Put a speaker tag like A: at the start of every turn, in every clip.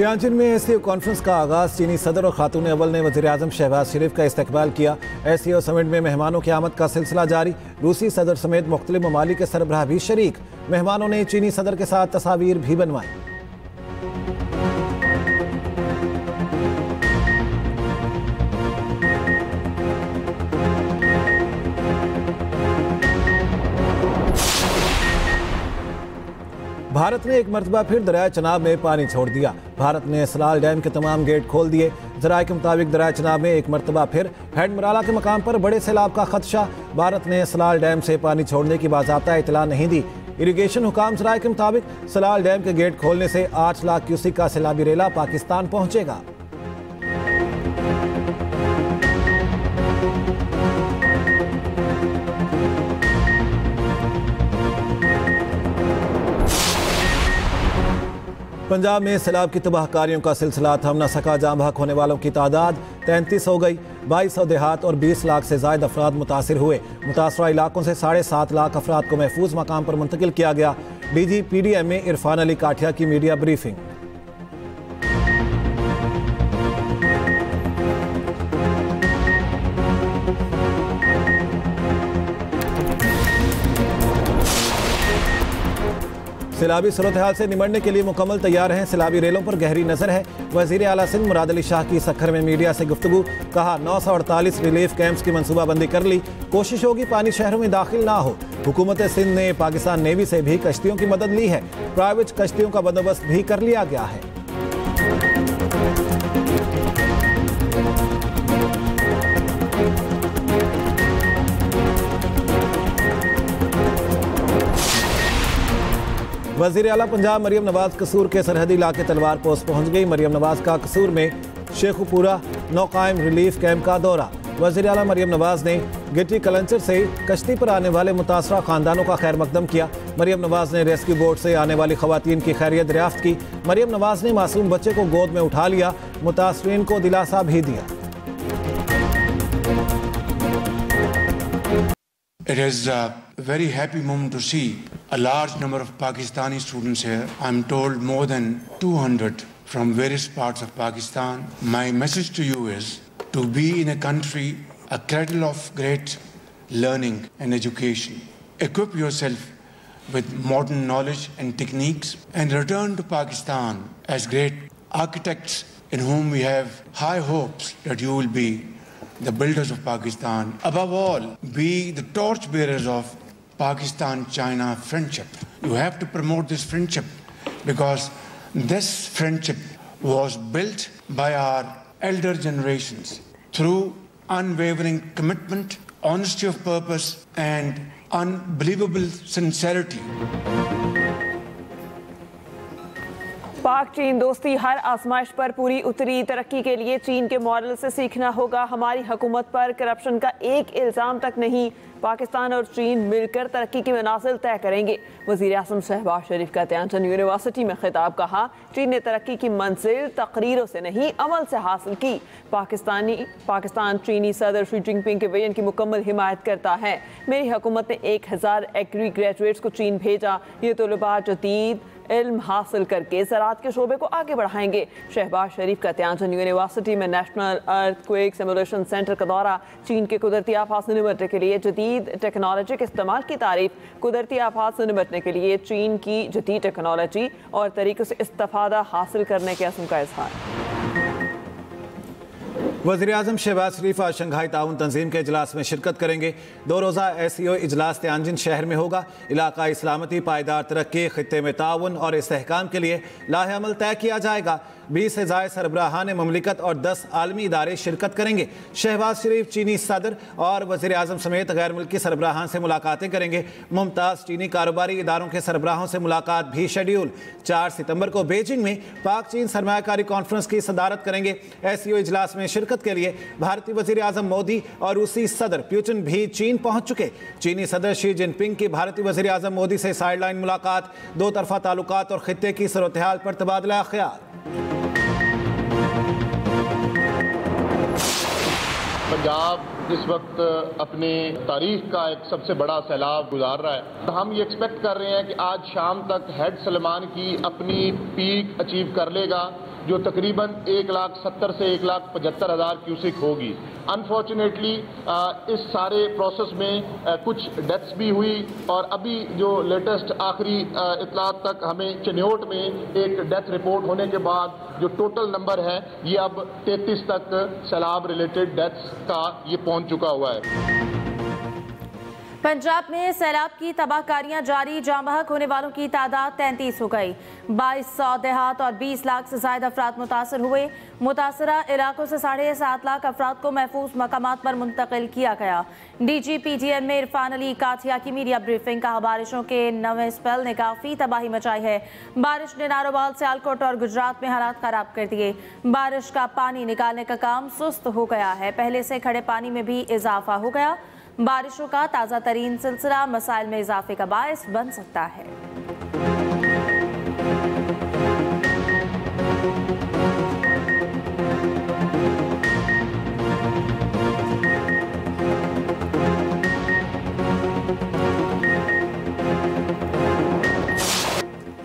A: Tianjin में SCO conference का आगाज। चीनी सदर और खातून अव्वल ने वज़ीर-ए-आज़म शहबाज शरीफ का इस्तकबाल किया। एससीओ समिट में मेहमानों की आमद का सिलसिला जारी। रूसी सदर समेत मुख्तलिफ ममालिक के सरबराह भी शरीक। मेहमानों ने चीनी सदर के साथ तस्वीर भी बनवाई। भारत ने एक मरतबा फिर दरिया चनाब में पानी छोड़ दिया। भारत ने सलाल डैम के तमाम गेट खोल दिए। ज़राए के मुताबिक दरिया चनाब में एक मरतबा फिर हेड मराला के मकाम पर बड़े सैलाब का खदशा। भारत ने सलाल डैम से पानी छोड़ने की बाज़ाब्ता इतला नहीं दी। इरीगेशन हुकाम ज़राए के मुताबिक सलाल डैम के गेट खोलने से 8 लाख क्यूसिक का सैलाबी रेला पाकिस्तान पहुँचेगा। पंजाब में सैलाब की तबाहकारियों का सिलसिला थम न सका। जाम बहक होने वालों की तादाद 33 हो गई। 2200 देहात और 20 लाख से ज़ायद अफराद मुतासिर हुए। मुतासरा इलाकों से 7.5 लाख अफराद को महफूज मकाम पर मुंतकिल किया गया। DG PDM में इरफान अली काठिया की मीडिया ब्रीफिंग। सैलाबी सूरत हाल से निमटने के लिए मुकम्मल तैयार हैं। सैलाबी रेलों पर गहरी नजर है। वज़ीर आला सिंध मुराद अली शाह की सक्खर में मीडिया से गुफ्तगू। कहा 948 रिलीफ कैंप्स की मनसूबाबंदी कर ली। कोशिश होगी पानी शहरों में दाखिल ना हो। हुकूमत सिंध ने पाकिस्तान नेवी से भी कश्तियों की मदद ली है। प्राइवेट कश्तियों का बंदोबस्त भी कर लिया गया है। वज़ीर आला पंजाब मरियम नवाज कसूर के सरहदी इलाके तलवार पोस्ट पहुंच गई। मरियम नवाज का कसूर में शेखुपुरा नौकायम रिलीफ कैंप का दौरा। वज़ीर आला मरियम नवाज ने गिटी कलंचर से कश्ती पर आने वाले मुतासरा खानदानों का खैर मकदम किया। मरियम नवाज ने रेस्क्यू बोट से आने वाली खवातीन की खैरियत दरियाफ्त की। मरियम नवाज ने मासूम बच्चे को गोद में उठा लिया। मुतासरीन को दिलासा भी दिया।
B: It is a very happy moment to see a large number of Pakistani students here. I'm told more than 200 from various parts of Pakistan. My message to you is to be in a country, a cradle of great learning and education. Equip yourself with modern knowledge and techniques and return to Pakistan as great architects in whom we have high hopes that you will be the builders of Pakistan. Above all, be the torchbearers of Pakistan-China friendship. You have to promote this friendship because this friendship was built by our elder generations through unwavering commitment, honesty of purpose, and unbelievable sincerity.
C: पाक चीन दोस्ती हर आजमाइश पर पूरी उतरी। तरक्की के लिए चीन के मॉडल से सीखना होगा। हमारी हुकूमत पर करप्शन का एक इल्ज़ाम तक नहीं। पाकिस्तान और चीन मिलकर तरक्की की मनाजिल तय करेंगे। वज़ीर-ए-आज़म शहबाज शरीफ का तियानजिन यूनिवर्सिटी में खिताब। कहा चीन ने तरक्की की मंजिल तकरीरों से नहीं अमल से हासिल की। पाकिस्तान चीनी सदर शी जिनपिंग के विजन की मुकम्मल हिमायत करता है। मेरी हुकूमत ने 1000 एग्री ग्रेजुएट्स को चीन भेजा। ये तलबा जदीद इल्म हासिल करके ज़राअत के शोबे को आगे बढ़ाएंगे। शहबाज शरीफ का तियानजिन यूनिवर्सिटी में नेशनल अर्थक्वेक सिमुलेशन सेंटर का दौरा। चीन के कुदरती आफात से निपटने के लिए जदीद टेक्नोलॉजी के इस्तेमाल की तारीफ। कुदरती आफात से निपटने के लिए चीन की जदीद टेक्नोलॉजी और तरीक़ों से इस्तिफ़ादा हासिल करने के अज़्म का इज़हार।
A: वज़ीर-ए-आज़म शहबाज शरीफ आज शंघाई ताउन तंजीम के इजलास में शिरकत करेंगे। 2 रोज़ा SCO इजलास तियानजिन शहर में होगा। इलाकाई सलामती, पायदार तरक्की, खित्ते में ताउन और इस्तेहकाम के लिए लाहे अमल तय किया जाएगा। 20 से ज़ायद सरबराहान ममलिकत और 10 आलमी इदारे शिरकत करेंगे। शहबाज शरीफ चीनी सदर और वज़ीर-ए-आज़म समेत गैर मुल्की सरबराहान से मुलाकातें करेंगे। मुमताज़ चीनी कारोबारी इदारों के सरबराहों से मुलाकात भी शेड्यूल। 4 सितंबर को बीजिंग में पाक चीन सरमायाकारी कॉन्फ्रेंस की सदारत करेंगे। SCO इजलास में शिरकत के लिए भारतीय वज़ीर-ए-आज़म मोदी और रूसी सदर पुतिन भी चीन पहुंच चुके। चीनी सदर शी जिनपिंग की भारतीय वज़ीर-ए-आज़म मोदी से साइडलाइन मुलाकात। 2 तरफ़ा ताल्लुकात और खित्ते की सूरत-ए-हाल पर तबादला ख्याल।
D: पंजाब इस वक्त अपनी तारीख का एक सबसे बड़ा सैलाब गुजार रहा है। तो हम ये एक्सपेक्ट कर रहे हैं कि आज शाम तक हेड सलमान की अपनी पीक अचीव कर लेगा जो तकरीबन 1,70,000 से 1,75,000 क्यूसिक होगी। अनफॉर्चुनेटली इस सारे प्रोसेस में कुछ डेथ्स भी हुई और अभी जो लेटेस्ट आखिरी इतलात तक हमें चिन्योट में एक डेथ रिपोर्ट होने के बाद जो टोटल नंबर है ये अब 33 तक सैलाब रिलेटेड डेथ्स का ये पहुंच चुका हुआ है।
E: पंजाब में सैलाब की तबाहकारियां जारी, जाम बहक होने वालों की तादाद 33 हो गई। 2200 देहात और 20 लाख से ज्यादा अफराद मुतासर हुए। मुतासरा इलाकों से 7.5 लाख अफराद को महफूज मकामात पर मुंतकिल किया गया। DGPDM में इरफान अली काथिया की मीडिया ब्रीफिंग। कहा, बारिशों के नवे स्पेल ने काफी तबाही मचाई है। बारिश ने नारोवाल, सियालकोट और गुजरात में हालात खराब कर दिए। बारिश का पानी निकालने का काम सुस्त हो गया है। पहले से खड़े पानी में भी इजाफा हो गया। बारिशों का ताज़ा तरीन सिलसिला मसाइल में इजाफे का बायस बन सकता है।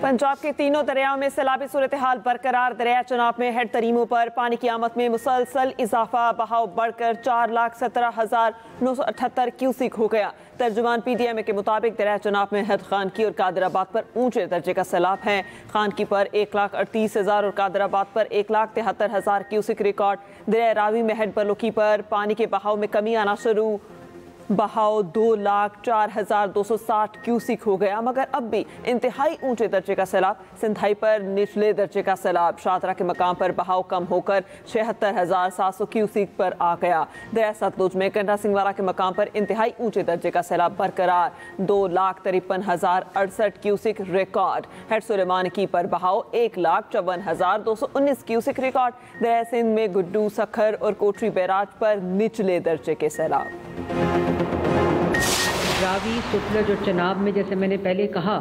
C: पंजाब के तीनों दरियाओं में सैलाबी सूरत हाल बरकरार। दरिया चनाब में हेड तरीमों पर पानी की आमद में मुसलसल इजाफा। बहाव बढ़कर 4,17,978 क्यूसिक हो गया। तर्जुमान PDM के मुताबिक दरिया चनाब में हेड खानकी और कादराबाद पर ऊंचे दर्जे का सैलाब है। खानकी पर 1,38,000 और कादराबाद पर 1,73,000 क्यूसिक रिकॉर्ड। दरिया रावी में हेड बलोकी पर पानी के बहाव में कमी आना शुरू। बहाव 2,04,260 क्यूसिक हो गया, मगर अब भी इंतहाई ऊंचे दर्जे का सैलाब। सिंधाई पर निचले दर्जे का सैलाब। शादरा के मकाम पर बहाव कम होकर 76,700 क्यूसिक पर आ गया। दरिया सतलुज में कंडा सिंगवारा के मकाम पर इंतहाई ऊंचे दर्जे का सैलाब बरकरार। 2,53,068 क्यूसिक रिकॉर्ड। हेड सुलेमानकी पर बहाव 1,54,219 क्यूसिक रिकॉर्ड। दरिया सिंध में गुड्डू, सखर और कोटरी बैराज पर निचले दर्जे के सैलाब।
F: रावी, सतलुज और चनाब में जैसे मैंने पहले कहा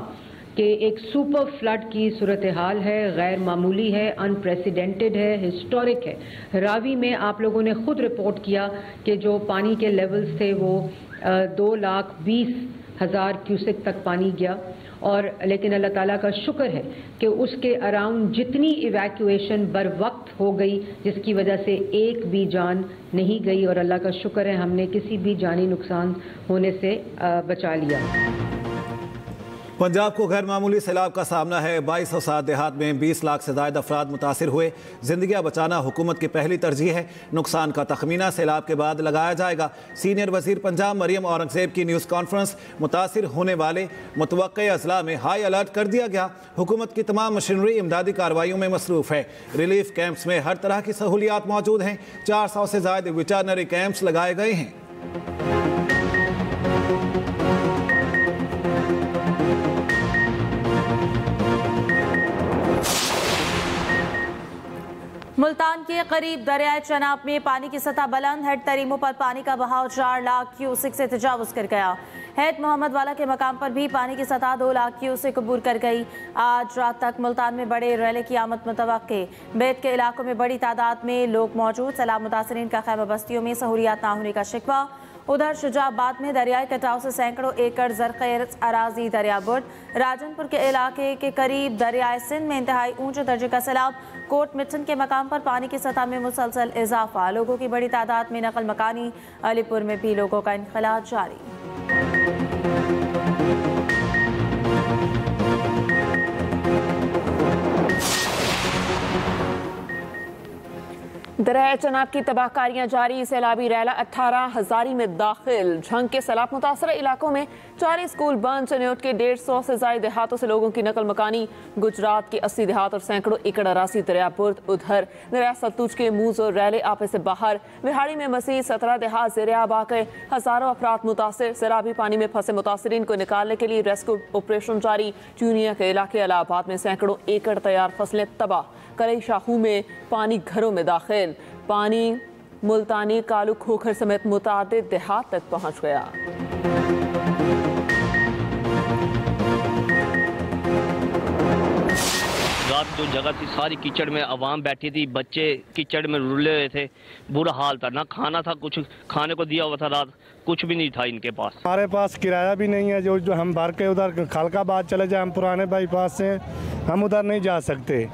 F: कि एक सुपर फ्लड की सूरत हाल है, गैर मामूली है, अनप्रेसिडेंटेड है, हिस्टोरिक है। रावी में आप लोगों ने खुद रिपोर्ट किया कि जो पानी के लेवल्स थे वो 2,20,000 क्यूसेक तक पानी गया। और लेकिन अल्लाह ताला का शुक्र है कि उसके अराउंड जितनी इवैक्यूएशन बर वक्त हो गई, जिसकी वजह से एक भी जान नहीं गई और अल्लाह का शुक्र है हमने किसी भी जानी नुकसान होने से बचा लिया।
A: पंजाब को गैर मामूली सैलाब का सामना है। 2207 देहात में 20 लाख से ज़्यादा अफराद मुतासिर हुए। जिंदगियां बचाना हुकूमत की पहली तरजीह है। नुकसान का तखमीना सैलाब के बाद लगाया जाएगा। सीनियर वजीर पंजाब मरियम औरंगजेब की न्यूज़ कॉन्फ्रेंस। मुतासिर होने वाले मुतवक्के अजला में हाई अलर्ट कर दिया गया। हुकूमत की तमाम मशीनरी इमदादी कार्रवाइयों में मसरूफ़ है। रिलीफ कैंप्स में हर तरह की सहूलियात मौजूद हैं। 400 से ज़्यादा वेटरनरी कैंप्स लगाए गए हैं।
E: मुल्तान के करीब दरियाए चनाब में पानी की सतह बुलंद। हेड तरीमों पर पानी का बहाव 4 लाख क्यूसिक से तजावुज कर गया। हेड मोहम्मद वाला के मकाम पर भी पानी की सतह 2 लाख क्यूसिक अबूर कर गई। आज रात तक मुल्तान में बड़े रैले की आमद मुतवक्के। बेट के इलाकों में बड़ी तादाद में लोग मौजूद। सैलाब मुतासरीन का खैमा बस्तियों में सहूलियात ना होने का शिकवा। उधर शुजाबाद में दरियाई कटाव से सैकड़ों एकड़ ज़रख़ैर अराजी दरियाबुर्द। राजनपुर के इलाके के करीब दरियाए सिंध में इंतहाई ऊंचे दर्जे का सैलाब। कोट मिठन के मकाम पर पानी की सतह में मुसलसल इजाफा। लोगों की बड़ी तादाद में नकल मकानी। अलीपुर में भी लोगों का इनखला जारी।
C: दरिया चनाब की तबाहकारियां जारी। सैलाबी रैला 18 हजारी में दाखिल। झंग के सैलाब मुतासरा इलाकों में 40 स्कूल बंद। चन्योट के 150 से ज्यादा देहातों से लोगों की नकल मकानी। गुजरात के 80 देहात और सैकड़ों एकड़ अरासी दरियाबुर्द। उधर दरिया सतलुज के मूज और रैले आपे से बाहर। विहाड़ी में मसीह 17 देहात ज़ेर-ए-आब आ गए। हजारों अफराद मुतासिर। सैलाबी पानी में फंसे मुतासरीन को निकालने के लिए रेस्क्यू ऑपरेशन जारी। चूनिया के इलाके इलाहाबाद में सैकड़ों एकड़ तैयार फसलें तबाह। करई शाहू में पानी घरों में दाखिल। पानी मुल्तानी, कालू, खोखर समेत मुतादिद देहात तक पहुंच गया।
G: रात जो जगह थी सारी कीचड़ में आवाम बैठी थी, बच्चे कीचड़ में रुले हुए थे, बुरा हाल था। ना खाना था, कुछ खाने को दिया हुआ था, रात कुछ भी नहीं था इनके पास।
H: हमारे पास किराया भी नहीं है, जो हम भर के उधर खलकाबाद चले जाए, हम पुराने बाईपास से हम उधर नहीं जा सकते।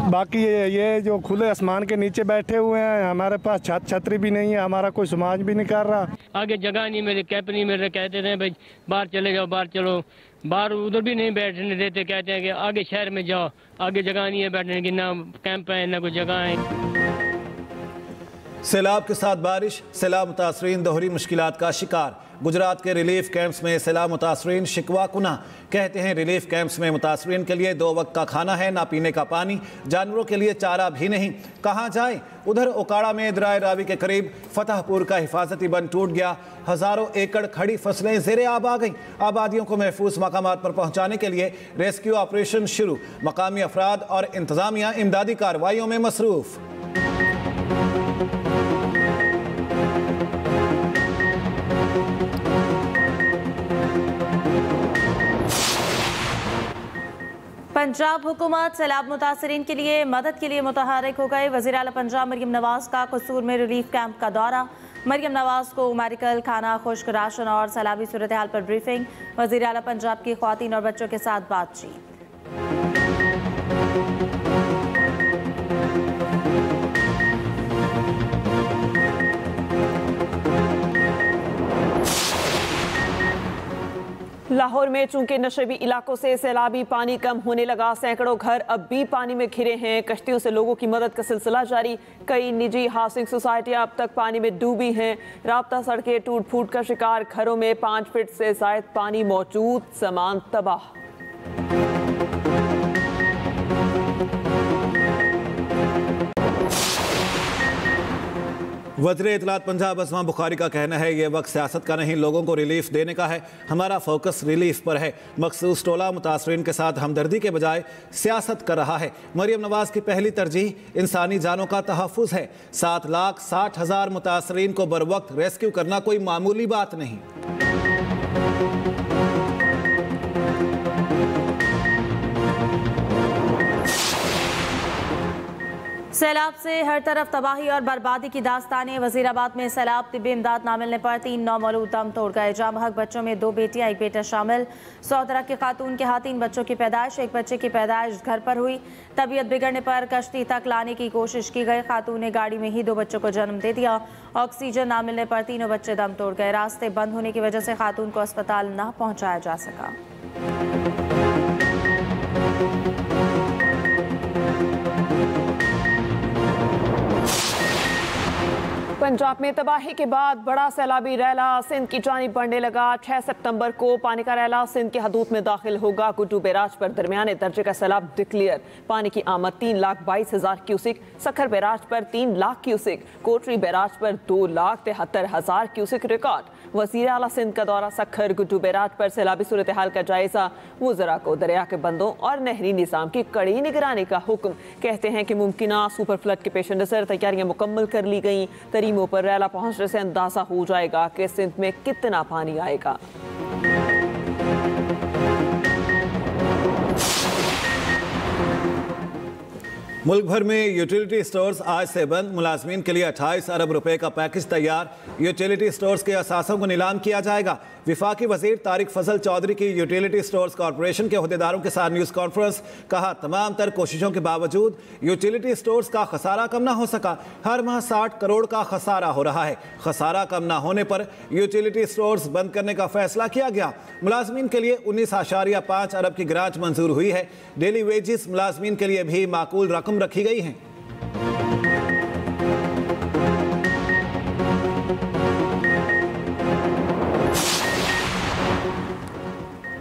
H: बाकी ये जो खुले आसमान के नीचे बैठे हुए हैं, हमारे पास छतरी भी नहीं है, हमारा कोई समाज भी नहीं कर रहा।
I: आगे जगह नहीं मिले, कैंप नहीं मिल रहे, कहते थे भाई बाहर चले जाओ, बाहर चलो, बाहर उधर भी नहीं बैठने देते, कहते हैं कि आगे शहर में जाओ, आगे जगह नहीं है बैठने की, ना कैंप है ना कोई जगह है।
A: सैलाब के साथ बारिश, सैलाब मुतासरीन दोहरी मुश्किलात का शिकार। गुजरात के रिलीफ कैंप्स में सैलाब मुतासरीन शिकवा कुना कहते हैं रिलीफ कैंप्स में मुतासरीन के लिए 2 वक्त का खाना है, ना पीने का पानी, जानवरों के लिए चारा भी नहीं, कहाँ जाए। उधर ओकाड़ा में दराए रावी के करीब फतेहपुर का हिफाजती बंद टूट गया, हजारों एकड़ खड़ी फसलें ज़ेरे आब आ गईं। आबादियों को महफूज मकामात पर पहुँचाने के लिए रेस्क्यू ऑपरेशन शुरू, मकामी अफराद और इंतजामिया इमदादी कार्रवाइयों में मसरूफ़।
E: पंजाब हुकूमत सैलाब मुतासरीन के लिए मदद के लिए मुतहर्रिक हो गए। वज़ीर आला पंजाब मरियम नवाज का कसूर में रिलीफ कैंप का दौरा, मरियम नवाज को मेडिकल, खाना, खुश्क राशन और सैलाबी सूरत हाल पर ब्रीफिंग। वज़ीर आला पंजाब की ख्वातीन और बच्चों के साथ बातचीत।
C: लाहौर में चूंकि नशेबी इलाकों से सैलाबी पानी कम होने लगा, सैकड़ों घर अब भी पानी में घिरे हैं। कश्तियों से लोगों की मदद का सिलसिला जारी, कई निजी हाउसिंग सोसाइटियां अब तक पानी में डूबी हैं। राब्ता सड़कें टूट फूट का शिकार, घरों में 5 फीट से ज़ायद पानी मौजूद, सामान तबाह।
A: वज़ीर इत्तलात पंजाब अस्मा बुखारी का कहना है ये वक्त सियासत का नहीं, लोगों को रिलीफ देने का है। हमारा फोकस रिलीफ पर है। मखसूस टोला मुतासरीन के साथ हमदर्दी के बजाय सियासत कर रहा है। मरियम नवाज की पहली तरजीह इंसानी जानों का तहफ़्फ़ुज़ है। 7,60,000 मुतासरीन को बर वक्त रेस्क्यू करना कोई मामूली बात नहीं।
E: सैलाब से हर तरफ तबाही और बर्बादी की दास्तानें। वजीराबाद में सैलाब तिब्बी इमदाद ना मिलने पर 3 नौमौलूद दम तोड़ गए। जामहक बच्चों में 2 बेटियां 1 बेटा शामिल। सौदरा की खातून के हाथ 3 बच्चों की पैदाइश, 1 बच्चे की पैदाइश घर पर हुई। तबीयत बिगड़ने पर कश्ती तक लाने की कोशिश की गई, खातून ने गाड़ी में ही 2 बच्चों को जन्म दे दिया। ऑक्सीजन ना मिलने पर तीनों बच्चे दम तोड़ गए। रास्ते बंद होने की वजह से खातून को अस्पताल न पहुँचाया जा सका।
C: पंजाब में तबाही के बाद बड़ा सैलाबी रैला सिंध की जानिब बढ़ने लगा। 6 सितंबर को पानी का रैला सिंध के हदूद में दाखिल होगा। गुड्डू बैराज पर दरमियाने दर्जे का सैलाब डिक्लेयर। पानी की आमद 3,22,000 क्यूसिक, सखर बैराज पर 3 लाख क्यूसिक, कोटरी बैराज पर 2,73,000 क्यूसिक रिकॉर्ड। वज़ीर आला सिंध का दौरा सखर, गुड्डू बैराज पर सैलाबी सूरत हाल का जायजा। वज़रा को दरिया के बंदों और नहरी निज़ाम की कड़ी निगरानी का हुक्म। कहते हैं कि मुमकिना सुपर फ्लड के पेश नज़र तैयारियां मुकम्मल कर ली गई। तरीमों पर रैला पहुंचने से अंदाजा हो जाएगा कि सिंध में कितना पानी आएगा।
A: मुल्क भर में यूटिलिटी स्टोर्स आज से बंद। मुलाजमीन के लिए 28 अरब रुपए का पैकेज तैयार। यूटिलिटी स्टोर्स के असासों को नीलाम किया जाएगा। विफाकी वजीर तारिक फजल चौधरी की यूटिलिटी स्टोर्स कॉरपोरेशन के अहदेदारों के साथ न्यूज़ कॉन्फ्रेंस। कहा तमाम तर कोशिशों के बावजूद यूटिलिटी स्टोर्स का खसारा कम ना हो सका। हर माह 60 करोड़ का खसारा हो रहा है। खसारा कम ना होने पर यूटिलिटी स्टोर्स बंद करने का फैसला किया गया। मुलाजमीन के लिए 19.5 अरब की ग्रांट मंजूर हुई है। डेली वेजेस मुलाजमीन के लिए भी माकूल रकम रखी गई है।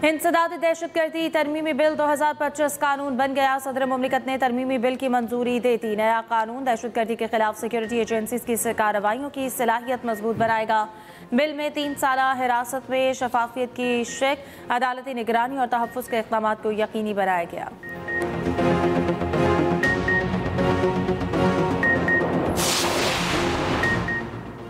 E: इंसदाद दहशतगर्दी तरमीमी बिल 2025 कानून बन गया। सदर मुमलिकत ने तरमीमी बिल की मंजूरी दे दी। नया कानून दहशतगर्दी के खिलाफ सिक्योरिटी एजेंसीज की कार्रवाइयों की सलाहियत मजबूत बनाएगा। बिल में 3 साल हिरासत में शफाफियत की शिक, अदालती निगरानी और तहफ़्फ़ुज़ के इक़दाम को यकीनी बनाया गया।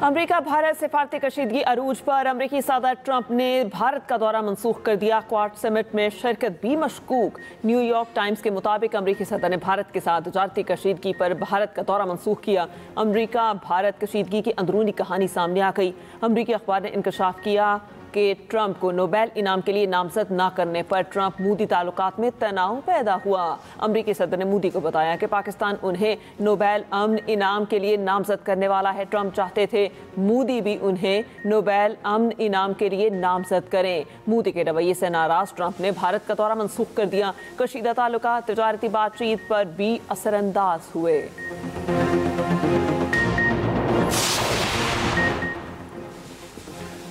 C: अमेरिका भारत सिफारती कशीदगी अरूज पर। अमेरिकी सदर ट्रंप ने भारत का दौरा मनसूख कर दिया। क्वाड समिट में शिरकत भी मशकूक। न्यूयॉर्क टाइम्स के मुताबिक अमेरिकी सदर ने भारत के साथ तजारती कशीदगी पर भारत का दौरा मनसूख किया। अमेरिका भारत कशीदगी की अंदरूनी कहानी सामने आ गई। अमेरिकी अखबार ने इंकशाफ किया कि ट्रंप को नोबेल इनाम के लिए नामजद न करने पर ट्रंप मोदी ताल्लुकात में तनाव पैदा हुआ। अमरीकी सदर ने मोदी को बताया कि पाकिस्तान उन्हें नोबेल अमन इनाम के लिए नामजद करने वाला है। ट्रंप चाहते थे मोदी भी उन्हें नोबेल अमन इनाम के लिए नामजद करें। मोदी के रवैये से नाराज ट्रंप ने भारत का दौरा मंसूख कर दिया। कशीदा ताल्लुकात तिजारती बातचीत पर भी असरअंदाज हुए।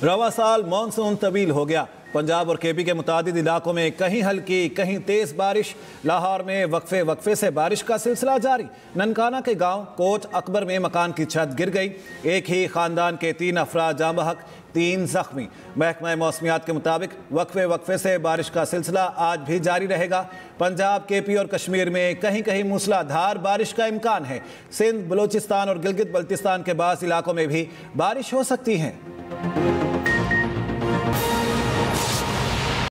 A: रवा साल मानसून तवील हो गया। पंजाब और केपी के मुतादिद इलाकों में कहीं हल्की कहीं तेज बारिश। लाहौर में वक्फे वक्फे से बारिश का सिलसिला जारी। ननकाना के गांव कोट अकबर में मकान की छत गिर गई। एक ही खानदान के 3 अफराद जाँ बहक, 3 जख्मी। महकमा मौसमियात के मुताबिक वक्फे वक्फे से बारिश का सिलसिला आज भी जारी रहेगा। पंजाब, केपी और कश्मीर में कहीं कहीं मूसलाधार बारिश का इम्कान है। सिंध, बलूचिस्तान और गिलगित बल्तिस्तान के बाज़ इलाकों में भी बारिश हो सकती है।